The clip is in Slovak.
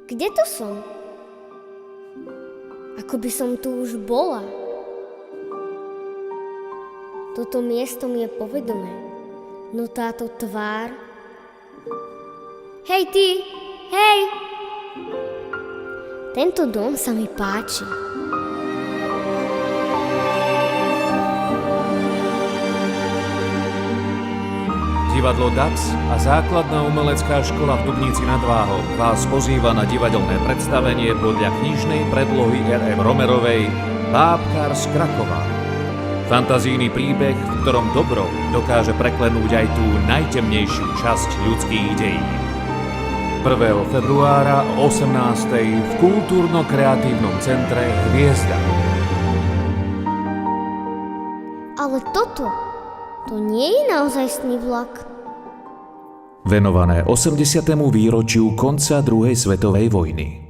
Kde to som? Ako by som tu už bola. Toto miesto mi je povedomé, no táto tvár... Hej ty! Hej! Tento dom sa mi páči. Divadlo DAX a základná umelecká škola v Dubnici nad Váhom vás pozýva na divadelné predstavenie podľa knižnej predlohy R.M. Romerovej Bábkár z Krakova. Fantazijný príbeh, v ktorom dobro dokáže preklenúť aj tú najtemnejšiu časť ľudských dejí. 1. februára o 18. v Kultúrno-kreatívnom centre Hviezda. Ale toto, to nie je naozajstný vlak. Venované 80. výročiu konca druhej svetovej vojny.